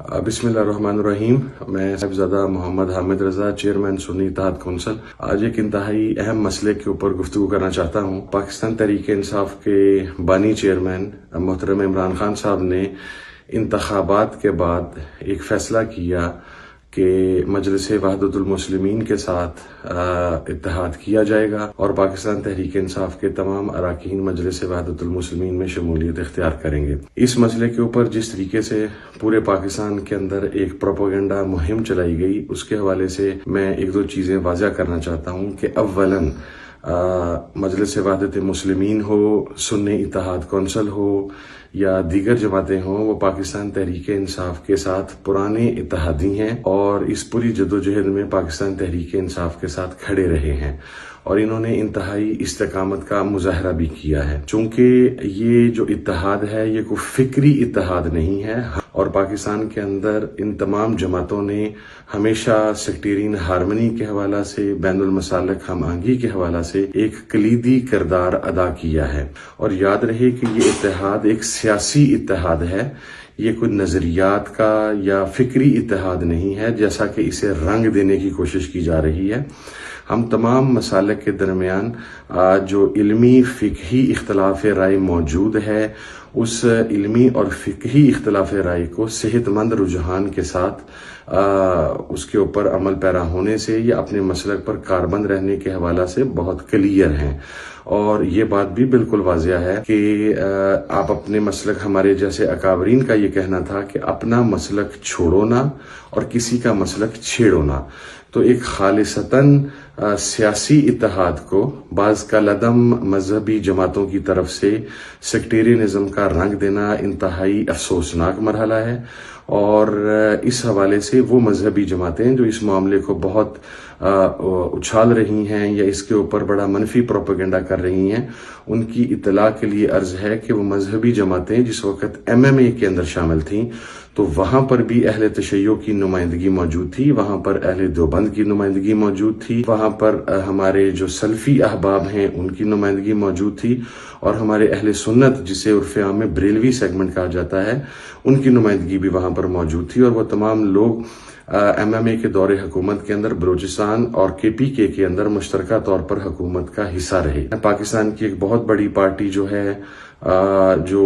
بسم اللہ الرحمن الرحیم۔ میں صاحبزادہ محمد حامد رضا، چیئرمین سنی اتحاد کونسل، آج ایک انتہائی اہم مسئلے کے اوپر گفتگو کرنا چاہتا ہوں۔ پاکستان تحریک انصاف کے بانی چیئرمین محترم عمران خان صاحب نے انتخابات کے بعد ایک فیصلہ کیا کہ مجلس وحدت المسلمین کے ساتھ اتحاد کیا جائے گا اور پاکستان تحریک انصاف کے تمام اراکین مجلس وحدت المسلمین میں شمولیت اختیار کریں گے۔ اس مسئلے کے اوپر جس طریقے سے پورے پاکستان کے اندر ایک پروپیگنڈا مہم چلائی گئی، اس کے حوالے سے میں ایک دو چیزیں واضح کرنا چاہتا ہوں کہ اولاً مجلس وحدت مسلمین ہو، سنی اتحاد کونسل ہو یا دیگر جماعتیں ہوں، وہ پاکستان تحریک انصاف کے ساتھ پرانے اتحادی ہیں اور اس پوری جدوجہد میں پاکستان تحریک انصاف کے ساتھ کھڑے رہے ہیں اور انہوں نے انتہائی استقامت کا مظاہرہ بھی کیا ہے۔ چونکہ یہ جو اتحاد ہے یہ کوئی فکری اتحاد نہیں ہے اور پاکستان کے اندر ان تمام جماعتوں نے ہمیشہ سیکٹیرین ہارمنی کے حوالہ سے، بین المسالک ہم آہنگی کے حوالہ سے ایک کلیدی کردار ادا کیا ہے۔ اور یاد رہے کہ یہ اتحاد ایک سیاسی اتحاد ہے، یہ کوئی نظریات کا یا فکری اتحاد نہیں ہے جیسا کہ اسے رنگ دینے کی کوشش کی جا رہی ہے۔ ہم تمام مسالک کے درمیان جو علمی فقہی اختلاف رائے موجود ہے، اس علمی اور فقہی اختلاف رائے کو صحت مند رجحان کے ساتھ اس کے اوپر عمل پیرا ہونے سے یا اپنے مسلک پر کاربند رہنے کے حوالہ سے بہت کلیئر ہیں۔ اور یہ بات بھی بالکل واضح ہے کہ آپ اپنے مسلک، ہمارے جیسے اکابرین کا یہ کہنا تھا کہ اپنا مسلک چھوڑو نہ اور کسی کا مسلک چھیڑو نہ۔ تو ایک خالصتاً سیاسی اتحاد کو بعض کالعدم مذہبی جماعتوں کی طرف سے سیکٹیرینزم کا رنگ دینا انتہائی افسوسناک مرحلہ ہے اور اس حوالے سے وہ مذہبی جماعتیں جو اس معاملے کو بہت اچھال رہی ہیں یا اس کے اوپر بڑا منفی پروپیگنڈا کر رہی ہیں، ان کی اطلاع کے لیے عرض ہے کہ وہ مذہبی جماعتیں جس وقت MMA کے اندر شامل تھیں تو وہاں پر بھی اہل تشیع کی نمائندگی موجود تھی، وہاں پر اہل دیوبند کی نمائندگی موجود تھی، وہاں پر ہمارے جو سلفی احباب ہیں ان کی نمائندگی موجود تھی اور ہمارے اہل سنت جسے عرف عام میں بریلوی سیگمنٹ کہا جاتا ہے، ان کی نمائندگی بھی وہاں پر موجود تھی اور وہ تمام لوگ MMA کے دور حکومت کے اندر بلوچستان اور KPK کے اندر مشترکہ طور پر حکومت کا حصہ رہے۔ پاکستان کی ایک بہت بڑی پارٹی جو ہے جو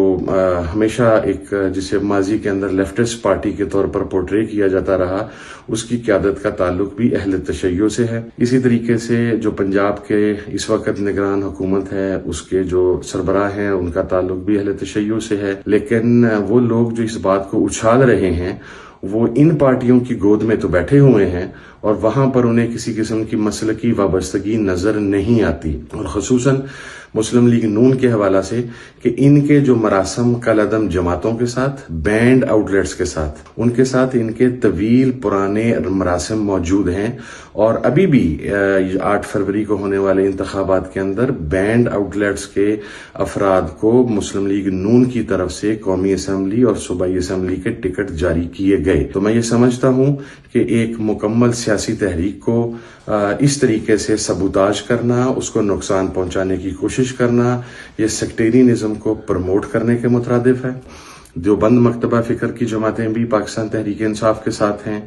ہمیشہ ایک جسے ماضی کے اندر لیفٹسٹ پارٹی کے طور پر پورٹرے کیا جاتا رہا، اس کی قیادت کا تعلق بھی اہل تشیع سے ہے۔ اسی طریقے سے جو پنجاب کے اس وقت نگران حکومت ہے، اس کے جو سربراہ ہیں ان کا تعلق بھی اہل تشیع سے ہے۔ لیکن وہ لوگ جو اس بات کو اچھال رہے ہیں وہ ان پارٹیوں کی گود میں تو بیٹھے ہوئے ہیں اور وہاں پر انہیں کسی قسم کی مسلکی وابستگی نظر نہیں آتی، اور خصوصاً مسلم لیگ نون کے حوالہ سے کہ ان کے جو مراسم کالعدم جماعتوں کے ساتھ، بینڈ آؤٹ لیٹس کے ساتھ، ان کے ساتھ ان کے طویل پرانے مراسم موجود ہیں اور ابھی بھی 8 فروری کو ہونے والے انتخابات کے اندر بینڈ آؤٹ لیٹس کے افراد کو مسلم لیگ نون کی طرف سے قومی اسمبلی اور صوبائی اسمبلی کے ٹکٹ جاری کیے گئے۔ تو میں یہ سمجھتا ہوں کہ ایک مکمل سیاسی تحریک کو اس طریقے سے سبوتاج کرنا، اس کو نقصان پہنچانے کی کوشش کرنا، یہ سیکٹیرینزم کو پروموٹ کرنے کے مترادف ہے۔ دیوبند مکتبہ فکر کی جماعتیں بھی پاکستان تحریک انصاف کے ساتھ ہیں،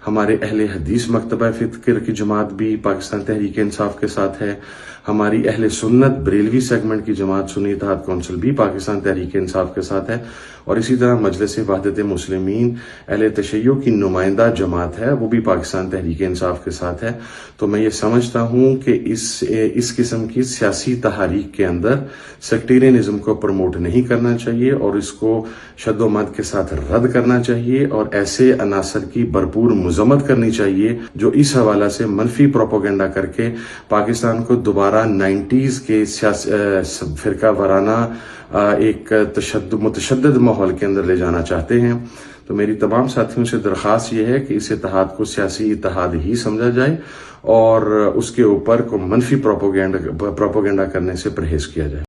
ہمارے اہل حدیث مکتبہ فکر کی جماعت بھی پاکستان تحریک انصاف کے ساتھ ہے، ہماری اہل سنت بریلوی سیگمنٹ کی جماعت سنی اتحاد کونسل بھی پاکستان تحریک انصاف کے ساتھ ہے، اور اسی طرح مجلس وحدت مسلمین اہل تشیع کی نمائندہ جماعت ہے، وہ بھی پاکستان تحریک انصاف کے ساتھ ہے۔ تو میں یہ سمجھتا ہوں کہ اس قسم کی سیاسی تحریک کے اندر سیکٹیرینزم کو پروموٹ نہیں کرنا چاہیے اور اس کو شد و مد کے ساتھ رد کرنا چاہیے اور ایسے عناصر کی بھرپور مذمت کرنی چاہیے جو اس حوالہ سے منفی پروپیگنڈا کر کے پاکستان کو دوبارہ 90s کے فرقہ وارانہ ایک متشدد ماحول کے اندر لے جانا چاہتے ہیں۔ تو میری تمام ساتھیوں سے درخواست یہ ہے کہ اس اتحاد کو سیاسی اتحاد ہی سمجھا جائے اور اس کے اوپر کو منفی پروپیگنڈا کرنے سے پرہیز کیا جائے۔